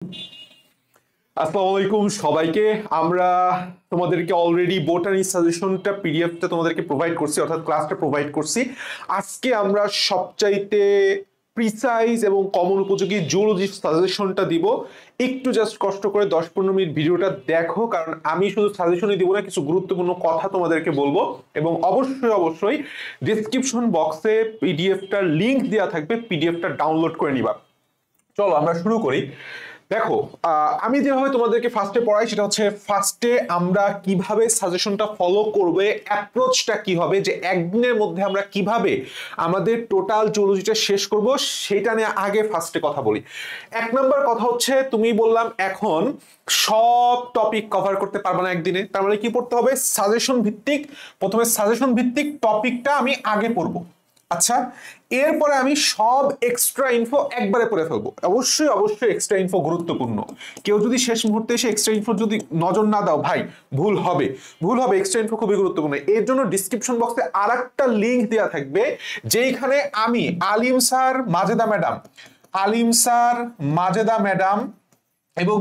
আসসালামু আলাইকুম সবাইকে। আমরা তোমাদেরকে অলরেডি বোটানি সাজেশনটা পিডিএফটা তোমাদেরকে প্রোভাইড করছি, অর্থাৎ ক্লাসটা প্রোভাইড করছি। আজকে আমরা সবচাইতে প্রিসাইজ এবং কমন উপযোগী জুলজি সাজেশনটা দিব। একটু জাস্ট কষ্ট করে 10-15 মিনিট ভিডিওটা দেখো, কারণ আমি শুধু সাজেশনই দিব না, কিছু গুরুত্বপূর্ণ কথা তোমাদেরকে বলবো। এবং অবশ্যই অবশ্যই ডিসক্রিপশন বক্সে পিডিএফটার লিংক দেওয়া থাকবে, পিডিএফটা ডাউনলোড করে নিবা। চলো আমরা শুরু করি। দেখো, আমি যেভাবে তোমাদেরকে ফার্স্টে পড়াই সেটা হচ্ছে ফার্স্টে আমরা কিভাবে সাজেশনটা ফলো করবে, অ্যাপ্রোচটা কি হবে, যে একদিনের মধ্যে আমরা কিভাবে আমাদের টোটাল জুলজিটা শেষ করব সেটা নিয়ে আগে ফার্স্টে কথা বলি। 1 নম্বর কথা হচ্ছে, তুমি বললাম এখন সব টপিক কভার করতে পারবে না একদিনে, তার মানে কি পড়তে হবে, সাজেশন ভিত্তিক। প্রথমে সাজেশন ভিত্তিক টপিকটা আমি আগে পড়বো। আচ্ছা, এরপরে আমি সব এক্সট্রা ইনফো একবারে পড়ে ফেলবো। অবশ্যই অবশ্যই এক্সট্রা ইনফো গুরুত্বপূর্ণ। কেউ যদি শেষ মুহূর্তে এসে এক্সট্রা ইনফো যদি নজর না দাও ভাই, ভুল হবে, ভুল হবে। এক্সট্রা ইনফো খুবই গুরুত্বপূর্ণ। এর জন্য ডিসক্রিপশন বক্সে আর একটা লিঙ্ক দেওয়া থাকবে, যেখানে আমি আলিম স্যার, মাজেদা ম্যাডাম, আলিম স্যার, মাজেদা ম্যাডাম এবং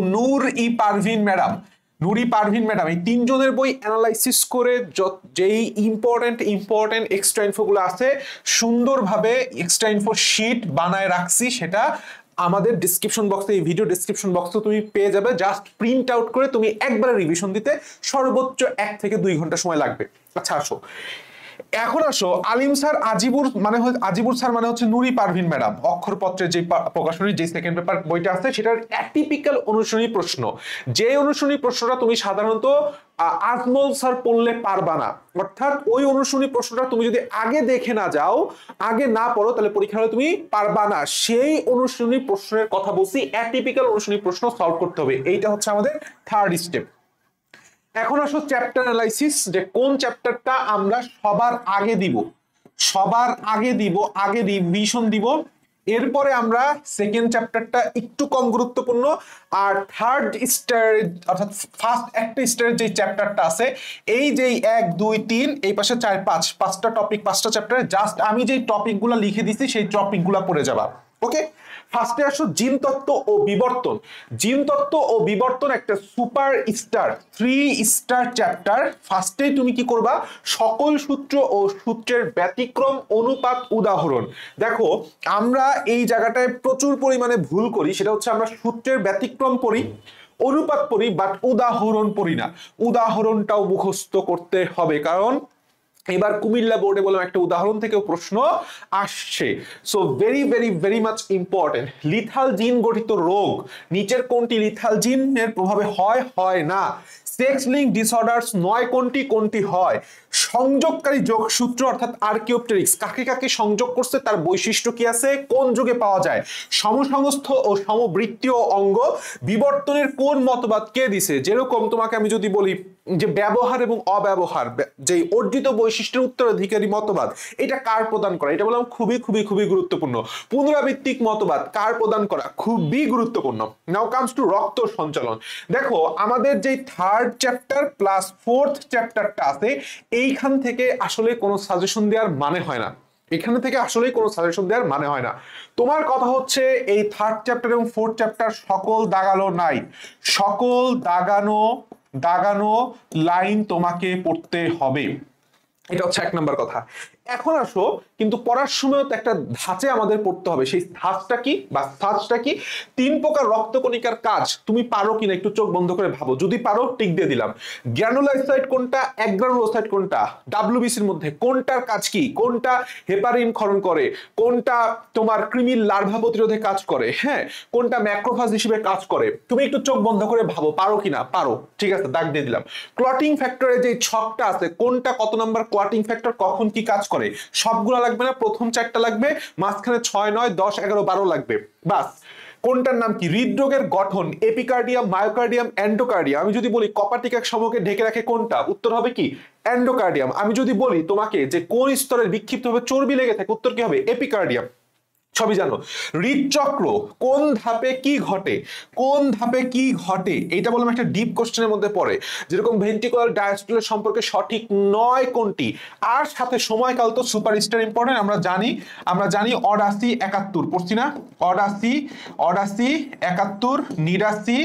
পারভিন ম্যাডাম, নুরি পারভিন ম্যাডাম, এই তিনজনের বই অ্যানালাইসিস করে যেই ইম্পর্টেন্ট ইম্পর্টেন্ট এক্সট্রা ইনফোগুলো আছে সুন্দরভাবে এক্সট্রা ইনফো শিট বানায় রাখছি। সেটা আমাদের ডিসক্রিপশন বক্সে, এই ভিডিও ডিসক্রিপশন বক্সে তুমি পেয়ে যাবে। জাস্ট প্রিন্ট আউট করে তুমি একবারে রিভিশন দিতে সর্বোচ্চ 1 থেকে 2 ঘন্টা সময় লাগবে। আচ্ছা আসো, এখন আসো, আলিম স্যার আজিবুর মানে আজিবুর স্যার মানে হচ্ছে নুরি পারভিন ম্যাডাম, অক্ষরপত্রের যে প্রকাশনী, যে সেকেন্ড পেপার বইটা আছে সেটার অ্যাটিপিক্যাল অনুশীলনী প্রশ্ন। যে অনুশীলনী প্রশ্নটা তুমি সাধারণত আজমল স্যার পড়লে পারবা না, অর্থাৎ ওই অনুশীলনী প্রশ্নটা তুমি যদি আগে দেখে না যাও, আগে না পড়ো, তাহলে পরীক্ষা হলে তুমি পারবা না। সেই অনুশীলনী প্রশ্নের কথা বলছি, অ্যাটিপিক্যাল অনুশীলনী প্রশ্ন সলভ করতে হবে। এইটা হচ্ছে আমাদের থার্ড স্টেপ। এখন আসো চ্যাপ্টার অ্যানালাইসিস, যে কোন চ্যাপ্টারটা আমরা সবার আগে দিব, সবার আগে দিব, আগে রিভিশন দিব। এরপরে আমরা সেকেন্ড চ্যাপ্টারটা একটু কম গুরুত্বপূর্ণ, আর থার্ড স্টার অর্থাৎ ফার্স্ট একটা স্টারের যে চ্যাপ্টারটা আছে, এই যে 1 2 3 এই পাশে 4 5, 5টা টপিক, 5টা চ্যাপ্টারে জাস্ট আমি যেই টপিকগুলো লিখে দিছি সেই টপিকগুলো পড়ে যাবা। ওকে, ফার্স্টে আসো জিনতত্ত্ব ও বিবর্তন। জিনতত্ত্ব ও বিবর্তন একটা সুপার স্টার 3 স্টার চ্যাপ্টার। ফার্স্টেই তুমি কি করবা, সকল সূত্র ও সূত্রের ব্যতিক্রম, অনুপাত, উদাহরণ। দেখো, আমরা এই জায়গাটায় প্রচুর পরিমাণে ভুল করি, সেটা হচ্ছে আমরা সূত্রের ব্যতিক্রম পড়ি, অনুপাত পড়ি, বাট উদাহরণ পড়ি না। উদাহরণটাও মুখস্থ করতে হবে, কারণ এবার কুমিল্লা বোর্ডে বললাম একটা উদাহরণ থেকেও প্রশ্ন আসছে। So very very very much important. Lethal জিন গঠিত রোগ নিচের কোনটি লিথাল জিনের প্রভাবে হয়, হয় না? সেক্স লিঙ্ক ডিসঅর্ডারস 9 কোনটি হয়? সংযোগকারী যোগসূত্র অর্থাৎ আর্কিওপটেরিক্স কাকে কাকে সংযোগ করছে, তার বৈশিষ্ট্য কি আছে, কোন যুগে পাওয়া যায়? সমসংস্থ ও সমবৃত্তীয় অঙ্গ বিবর্তনের কোন মতবাদ কে দিছে? যেরকম তোমাকে আমি যদি বলি যে ব্যবহার এবং অব্যবহার, যে অর্জিত বৈশিষ্ট্যের উত্তরাধিকারী মতবাদ, এটা কার প্রদান করা, এটা বললাম খুবই খুবই খুবই গুরুত্বপূর্ণ। পুনরাবৃত্তিক মতবাদ কার প্রদান করা, খুবই গুরুত্বপূর্ণ। নাও কামস টু রক্ত সঞ্চালন। দেখো, আমাদের যে থার্ড চ্যাপ্টার প্লাস ফোর্থ চ্যাপ্টারটা আছে, এইখান থেকে আসলে কোনো সাজেশন দেওয়ার মানে হয় না, এখানে থেকে আসলেই কোনো সাজেশন দেওয়ার মানে হয় না। তোমার কথা হচ্ছে এই থার্ড চ্যাপ্টার এবং ফোর্থ চ্যাপ্টার সকল দাগালো নাই, সকল দাগানো দাগানো লাইন তোমাকে পড়তে হবে। এটা হচ্ছে 1 নম্বর কথা। এখন আসো, কিন্তু পড়ার সময় তো একটা ধাঁচে আমাদের পড়তে হবে। সেই ধাঁচটা কি বা ধাঁচটা কি? 3 প্রকার রক্তকণিকার কাজ তুমি পারো কিনা একটু চোখ বন্ধ করে ভাবো। যদি পারো টিক দিয়ে দিলাম। গ্র্যানুলোসাইট কোনটা, অ্যাগ্রানুলোসাইট কোনটা, ডাব্লিউবিসির মধ্যে কোনটার কাজ কি, কোনটা হেপারিন ক্ষরণ করে, কোনটা তোমার কৃমির লার্ভা প্রতিরোধে কাজ করে, হ্যাঁ, কোনটা ম্যাক্রোফাজ হিসেবে কাজ করে, তুমি একটু চোখ বন্ধ করে ভাবো, পারো কিনা? পারো, ঠিক আছে, দাগ দিয়ে দিলাম। ক্লটিং ফ্যাক্টরের যে ছকটা আছে, কোনটা কত নাম্বার ক্লটিং ফ্যাক্টর কখন কি কাজ করে, সবগুলা লাগবে না, প্রথম 4টা লাগবে, মাঝখানে 6 9 10 11 12 লাগবে, বাস। কোনটার নাম কি? হৃদরোগের গঠন, এপিকার্ডিয়াম, মায়োকার্ডিয়াম, এন্ডোকার্ডিয়াম। আমি যদি বলি কপাটিকাক সমূহকে ঢেকে রাখে কোনটা, উত্তর হবে কি? এন্ডোকার্ডিয়াম। আমি যদি বলি তোমাকে যে কোন স্তরের বিক্ষিপ্তভাবে চর্বি লেগে থাকে, উত্তর কি হবে? এপিকার্ডিয়াম। সবই জানো। হৃদচক্র কোন ধাপে কি ঘটে, কোন ধাপে কি ঘটে, এইটা বললাম একটা ডিপ কোশ্চেনের মধ্যে পড়ে। যেরকম ভেন্ট্রিকুলার ডায়াস্টলের সম্পর্কে সঠিক নয় কোনটি, আর সাথে সময়কাল তো সুপারস্টার ইম্পর্টেন্ট। আমরা জানি অডাসি 71 পড়ছি না, অডাসি 71, নিডাসি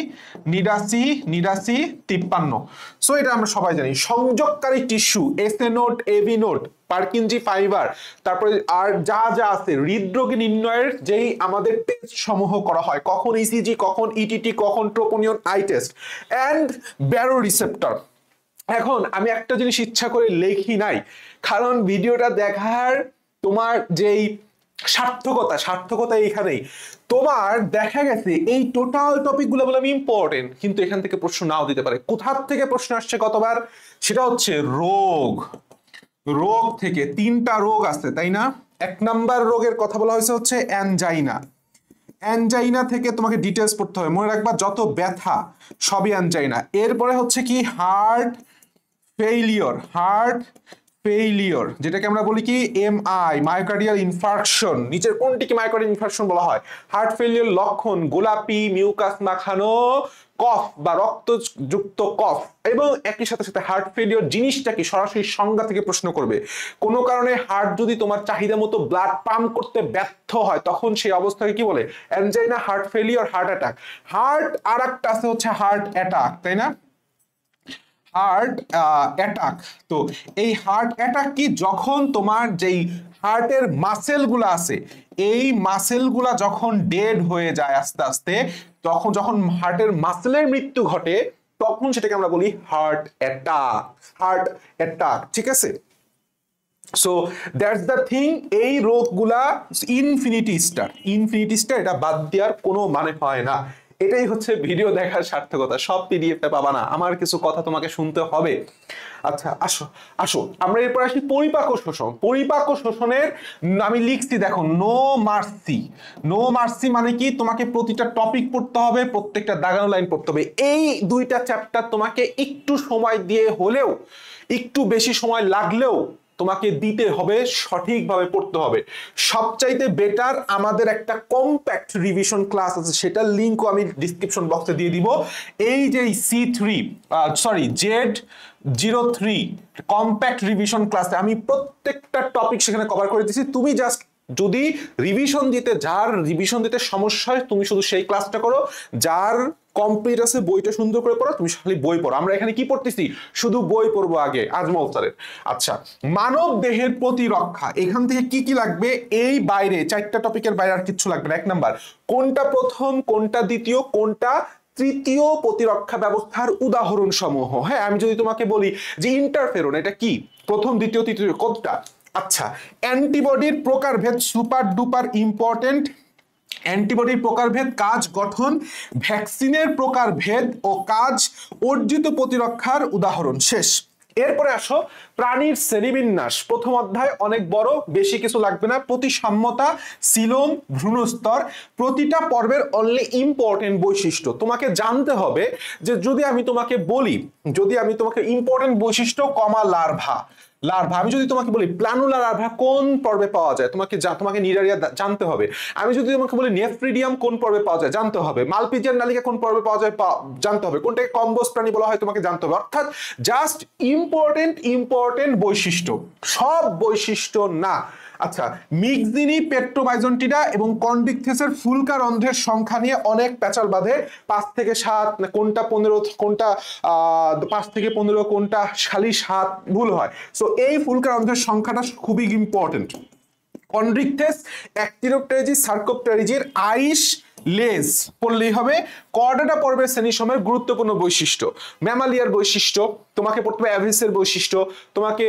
53। সো এটা আমরা সবাই জানি। সংযোগকারী tissue SA node, AV node, Purkinje fibre, তারপরে আর যা যা আছে হৃদরোগী নির্ণয়ের যেই আমাদের টেস্ট সমূহ করা হয়, কখন ইসিজি, কখন ইটিটি, কখন troponin I test and baroreceptor. এখন আমি একটা জিনিস ইচ্ছা করে লেখি নাই, কারণ ভিডিওটা দেখার তোমার যেই সার্থকতা এইখানেই। তোমার দেখা গেছে এই টোটাল টপিকগুলো বললাম ইম্পর্টেন্ট, কিন্তু এখান থেকে প্রশ্ন নাও দিতে পারে। কোথার থেকে প্রশ্ন আসছে গতবার, সেটা হচ্ছে রোগ থেকে। 3টা রোগ আছে তাই না? 1 নাম্বার রোগের কথা বলা হয়েছে হচ্ছে অ্যানজাইনা থেকে তোমাকে ডিটেলস পড়তে হবে, মনে রাখবা যত ব্যথা সবই অ্যানজাইনা। এরপরে হচ্ছে কি হার্ট ফেইলিওর, যেটাকে আমরা বলি কি এমআই, মায়োকার্ডিয়াল ইনফার্কশন। নিচের কোনটিকে মায়োকার্ডিয়াল ইনফার্কশন বলা হয়? হার্ট ফেইলিওর লক্ষণ গোলাপি, মিউকাস মাখানো কফ বা রক্তযুক্ত কফ। এবং একই সাথে সাথে হার্ট ফেইলিওর জিনিসটা কি সরাসরি সংজ্ঞা থেকে প্রশ্ন করবে। কোনো কারণে হার্ট যদি তোমার চাহিদা মতো ব্লাড পাম্প করতে ব্যর্থ হয়, তখন সেই অবস্থাকে কি বলে? Angina, heart failure, heart attack. আর একটা আছে হচ্ছে হার্ট অ্যাটাক, তাই না? Heart attack. তো এই হার্ট অ্যাটাক কি, যখন তোমার যেই হার্টের মাসেলগুলো আছে, এই মাসেলগুলা যখন ডেড হয়ে যায় আস্তে আস্তে, যখন হার্টের মাসেলের মৃত্যু ঘটে, তখন সেটাকে আমরা বলি হার্ট অ্যাটাক। ঠিক আছে? So that's the thing. এই রোগগুলা ইনফিনিটি স্টার, এটা বাদ দেওয়ার কোনো মানে হয় না। এটাই হচ্ছে ভিডিও দেখার সার্থকতা। সব পিডিএফে পাবা না, আমার কিছু কথা তোমাকে শুনতে হবে। আচ্ছা আসো আমরা এরপর আসি পরিপাক শোষণ। পরিপাক শোষণের আমি লিখছি দেখো, নো মার্সি মানে কি? তোমাকে প্রতিটা টপিক পড়তে হবে, প্রত্যেকটা দাগানো লাইন পড়তে হবে। এই 2টা চ্যাপ্টার তোমাকে একটু সময় দিয়ে হলেও, একটু বেশি সময় লাগলেও তোমাকে দিতে হবে, সঠিকভাবে পড়তে হবে। সবচাইতে বেটার আমাদের একটা কম্প্যাক্ট রিভিশন ক্লাস আছে, সেটার লিঙ্কও আমি ডিসক্রিপশন বক্সে দিয়ে দিব। এই যে Z03 কম্প্যাক্ট রিভিশন ক্লাসে আমি প্রত্যেকটা টপিক সেখানে কভার করে দিয়েছি। তুমি জাস্ট যদি যার রিভিশন দিতে সমস্যা হয়, তুমি শুধু সেই ক্লাসটা করো। যার কমপ্লিট আছে বইটা সুন্দর করে পড়ো, তুমি খালি বই পড়ো। আমরা এখানে কি পড়তেছি? শুধু বই পড়বো আগে আজমল স্যারের। আচ্ছা, মানব দেহের প্রতিরক্ষা, এখান থেকে কি কি লাগবে? এই বাইরে 4টা টপিকের বাইরে আর কিছু লাগবে না। 1 নাম্বার, কোনটা প্রথম, কোনটা দ্বিতীয়, কোনটা তৃতীয় প্রতিরক্ষা ব্যবস্থার উদাহরণ সমূহ। হ্যাঁ, আমি যদি তোমাকে বলি যে ইন্টারফেরন, এটা কি? প্রথম, দ্বিতীয়, তৃতীয়, কোনটা? আচ্ছা, অ্যান্টিবডির প্রকারভেদ সুপার ডুপার ইম্পর্টেন্ট। অ্যান্টিবডির প্রকারভেদ, কাজ, গঠন, ভ্যাকসিনের প্রকারভেদ ও কাজ, অর্জিত প্রতিরক্ষার উদাহরণ। শেষ। এরপরে আসো প্রাণীর শ্রেণীবিন্যাস। প্রথম অধ্যায় অনেক বড়, বেশি কিছু লাগবে না। প্রতিসাম্যতা, সিলোম, ভ্রূণস্তর, প্রতিটা পর্বের অনলি ইম্পর্টেন্ট বৈশিষ্ট্য তোমাকে জানতে হবে। যে যদি আমি তোমাকে ইম্পর্টেন্ট বৈশিষ্ট্য লার্ভা, আমি যদি তোমাকে বলি প্লানুলা লার্ভা কোন পর্বে পাওয়া যায়, তোমাকে নিডারিয়া জানতে হবে। আমি যদি তোমাকে বলি নেফ্রিডিয়াম কোন পর্বে পাওয়া যায়, জানতে হবে। মালপিজিয়ান নালিকা কোন পর্বে পাওয়া যায়, জানতে হবে। কোনটাকে কম্বোজ প্রাণী বলা হয়, তোমাকে জানতে হবে। অর্থাৎ জাস্ট ইম্পর্টেন্ট বৈশিষ্ট্য, সব বৈশিষ্ট্য না। আচ্ছা, মিক্সিনি, পেট্রোবাইজন্টিডা এবং কন্ডিকথেসের ফুলকা রন্ধ্রের সংখ্যা নিয়ে অনেক প্যাচাল বাঁধে। 5 থেকে 7, কোনটা 15, কোনটা 5 থেকে 15, কোনটা খালি 7 ভুল হয়। সো এই ফুলকা রন্ধ্রের সংখ্যাটা খুবই ইম্পর্টেন্ট। কন্ড্রিকথেস, অ্যাক্টিনোপটেরিজি, সার্কোপটেরিজির আইস লেজ পড়লেই হবে। কর্ডাটা পর্বের শ্রেণীসমূহের গুরুত্বপূর্ণ বৈশিষ্ট্য, ম্যামালিয়ার বৈশিষ্ট্য, তোমাকে পড়তে হবে অ্যাভিসের বৈশিষ্ট্য, তোমাকে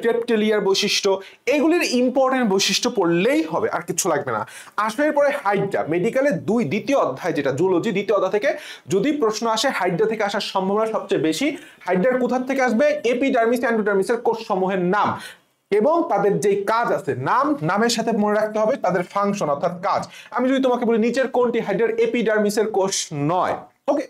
রেপ্টিলিয়ার বৈশিষ্ট্য। এগুলির ইম্পর্টেন্ট বৈশিষ্ট্য পড়লেই হবে, আর কিছু লাগবে না। আসার পরে হাইড্রা, মেডিকেলের দ্বিতীয় অধ্যায় যেটা জুলজি, দ্বিতীয় অধ্যায় থেকে যদি প্রশ্ন আসে, হাইড্রা থেকে আসার সম্ভাবনা সবচেয়ে বেশি। হাইড্রার কোথা থেকে আসবে? এপিডার্মিস, এন্ডোডার্মিসের কোষ সমূহের নাম এবং তাদের যে কাজ আছে, নামের সাথে মনে রাখতে হবে তাদের ফাংশন অর্থাৎ কাজ। আমি যদি তোমাকে বলি নিচের কোনটি হাইড্রার এপিডার্মিসের কোষ নয়, ওকে।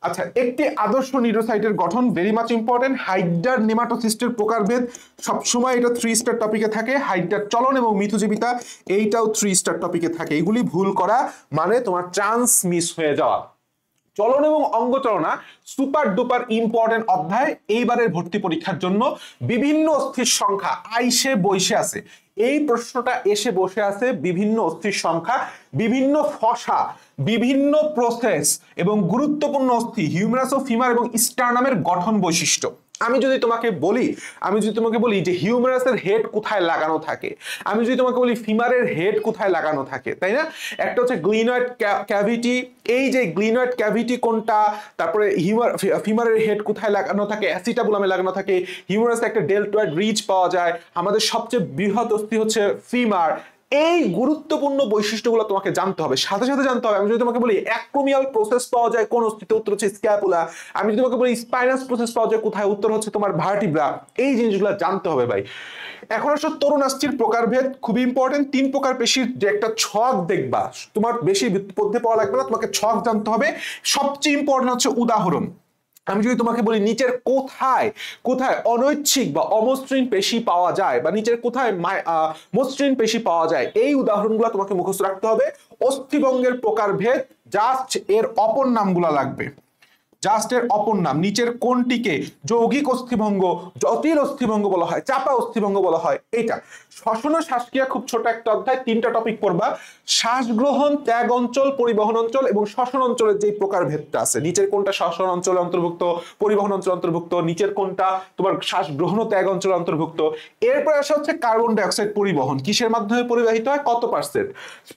আচ্ছা, একটি আদর্শ নিউরোসাইটের গঠন ভেরি মাচ ইম্পর্টেন্ট। হাইড্রার নেমাটোসিস্টের প্রকারভেদ সবসময় এটা 3 স্টার টপিকে থাকে। হাইড্রার চলন এবং মিথুজীবিতা এইটাও 3 স্টার টপিকে থাকে। এগুলি ভুল করা মানে তোমার চান্স মিস হয়ে যাওয়া। চলন এবং অঙ্গচলনা সুপার ডুপার ইম্পর্টেন্ট অধ্যায় এইবারের ভর্তি পরীক্ষার জন্য। বিভিন্ন অস্থির সংখ্যা আইসে বসে আছে, এই প্রশ্নটা এসে বসে আছে। বিভিন্ন অস্থির সংখ্যা, বিভিন্ন ফসা, বিভিন্ন প্রসেস এবং গুরুত্বপূর্ণ অস্থি হিউমেরাস ও ফিমার এবং স্টার্নামের গঠন বৈশিষ্ট্য। আমি যদি তোমাকে বলি যে হিউমেরাসের হেড কোথায় লাগানো থাকে, আমি যদি তোমাকে বলি ফিমারের হেড কোথায় লাগানো থাকে, তাই না? একটা হচ্ছে গ্লিনয়েড ক্যাভিটি, এই যে গ্লিনয়েড ক্যাভিটি কোনটা, তারপরে ফিমারের হেড কোথায় লাগানো থাকে, অ্যাসিটাবুলামে লাগানো থাকে। হিউমেরাসে একটা ডেল্টয়েড রিজ পাওয়া যায়। আমাদের সবচেয়ে বৃহৎ অস্থি হচ্ছে ফিমার। এই গুরুত্বপূর্ণ বৈশিষ্ট্যগুলো তোমাকে জানতে হবে, সাথে সাথে জানতে হবে। আমি যদি তোমাকে বলি অ্যাক্রোমিয়াল প্রসেস পাওয়া যায় কোন অস্থিতে, উত্তর হচ্ছে স্ক্যাপুলা। আমি যদি তোমাকে বলি স্পাইনাস প্রসেস পাওয়া যায় কোথায়, উত্তর হচ্ছে তোমার ভার্টিব্রা। এই জিনিসগুলো জানতে হবে ভাই। এখন আসলে তরুণাস্থির প্রকারভেদ খুবই ইম্পর্টেন্ট। 3 প্রকার পেশির যে একটা ছক দেখবা, তোমার বেশি পদ্ধতি পাওয়া লাগবে না, তোমাকে ছক জানতে হবে। সবচেয়ে ইম্পর্টেন্ট হচ্ছে উদাহরণ। আমি যদি তোমাকে বলি নিচের কোথায় কোথায় অনৈচ্ছিক বা অমসৃণ পেশি পাওয়া যায়, বা নিচের কোথায় মসৃণ পেশি পাওয়া যায়, এই উদাহরণগুলো তোমাকে মুখস্থ রাখতে হবে। অস্থিভঙ্গের প্রকারভেদ জাস্ট এর অপর নামগুলো লাগবে, জাস্ট এর অপর নাম। নিচের কোনটিকে যৌগিক অস্থিভঙ্গ, জটিল অস্থিভঙ্গ বলা হয়, চাপা অস্থিভঙ্গ বলা হয়। এইটা শ্বসন ও শ্বাসক্রিয়া খুব ছোট একটা অধ্যায়, 3টা টপিক পড়বা। শ্বাস গ্রহণ, ত্যাগ অঞ্চল, পরিবহন অঞ্চল এবং শ্বসন অঞ্চলের যে প্রকারভেদটা আছে, নিচের কোনটা শ্বসন অঞ্চলে অন্তর্ভুক্ত, পরিবহন অঞ্চল অন্তর্ভুক্ত, নিচের কোনটা তোমার শ্বাস গ্রহণ ও ত্যাগ অঞ্চল অন্তর্ভুক্ত। এরপর আসা হচ্ছে কার্বন ডাইঅক্সাইড পরিবহন, কিসের মাধ্যমে পরিবাহিত হয়, কত %।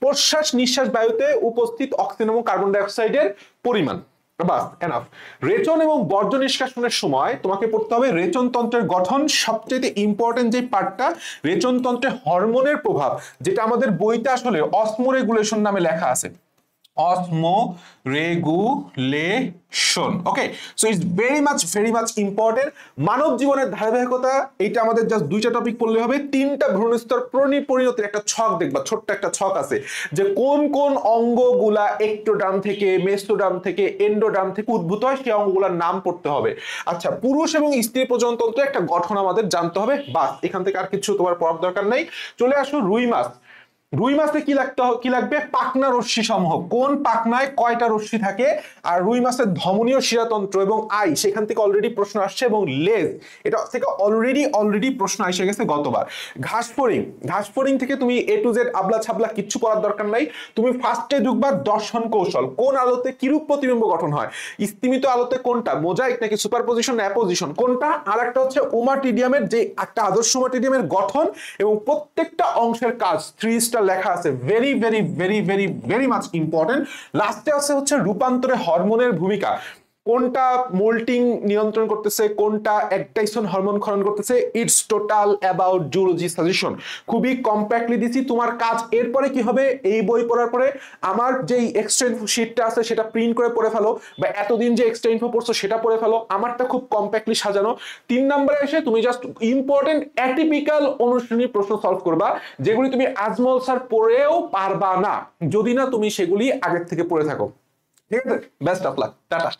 প্রশ্বাস নিঃশ্বাস বায়ুতে উপস্থিত অক্সিজেন এবং কার্বন ডাইঅক্সাইডের পরিমাণ। বাস, এনাফ। রেচন এবং বর্জ্য নিষ্কাশনের সময় তোমাকে পড়তে হবে রেচন তন্ত্রের গঠন। সবচেয়ে ইম্পর্টেন্ট যে পার্টটা, রেচন তন্ত্রে হরমোনের প্রভাব, যেটা আমাদের বইতে আসলে অসমোরেগুলেশন নামে লেখা আছে। Osmoregulation, okay. So it's very much important. মানব জীবনের ধারাবাহিকতা, এইটা আমাদের জাস্ট 2টা টপিক পড়লে হবে। 3টা ভ্রূণস্তর পরিণতির একটা ছক দেখবা, ছোট্ট একটা ছক আছে, যে কোন কোন অঙ্গগুলা একটোডার্ম থেকে, মেসোডার্ম থেকে, এন্ডোডার্ম থেকে উদ্ভূত হয়, সেই অঙ্গগুলোর নাম পড়তে হবে। আচ্ছা, পুরুষ এবং স্ত্রী প্রজননতন্ত্র একটা গঠন আমাদের জানতে হবে। বাস, এখান থেকে আর কিছু তোমার পড়ার দরকার নাই। চলে আসো রুই মাছ। রুই মাছে কি লাগবে, পাখনা রশ্মি সমূহ, কোন পাখনায় কয়টা রশ্মি থাকে। আর রুই মাছের ধমনীয় শিরাতন্ত্র এবং আই, সেখান থেকে অলরেডি প্রশ্ন আসছে, এবং লেজ, এটা থেকে অলরেডি প্রশ্ন এসে গেছে গতবার। ঘাসফড়িং থেকে তুমি A to Z আবলা ছাবলা কিচ্ছু পড়ার দরকার নাই। তুমি ফার্স্টে ঢুকবা দর্শন কৌশল, কোন আলোতে কিরূপ প্রতিবিম্ব গঠন হয়, স্তিমিত আলোতে কোনটা, মোজাইক নাকি সুপারপজিশন, অ্যাপোজিশন কোনটা, আর একটা হচ্ছে ওমাটিডিয়ামের, যে একটা আদর্শ ওমাটিডিয়ামের গঠন এবং প্রত্যেকটা অংশের কাজ 3 স্টার লেখা আছে। Very much important. লাস্টে আছে হচ্ছে রূপান্তরে হরমোনের ভূমিকা, কোনটা মোল্টিং নিয়ন্ত্রণ করতেছে, কোনটা অ্যাক্টাইসন হরমোন ক্ষরণ করতেছে। It's total about zoology suggestion. খুবই কম্প্যাক্টলি দিছি। তোমার কাজ এরপরে কি হবে, এই বই পড়ার পরে আমার যেই এক্সট্রা ইনফো শিটটা আছে সেটা প্রিন্ট করে পড়ে ফেলো, বা এতদিন যে এক্সট্রা ইনফো পড়ছো সেটা পড়ে ফেলো। আমারটা খুব কম্প্যাক্টলি সাজানো। 3 নম্বরে এসে তুমি জাস্ট ইম্পর্টেন্ট অ্যাটিপিক্যাল অনুশীলনী প্রশ্ন সলভ করবা, যেগুলি তুমি আজমল স্যার পড়েও পারবা না যদি না তুমি সেগুলি আগের থেকে পড়ে থাকো। ঠিক আছে, বেস্ট অফ লাক, টাটা।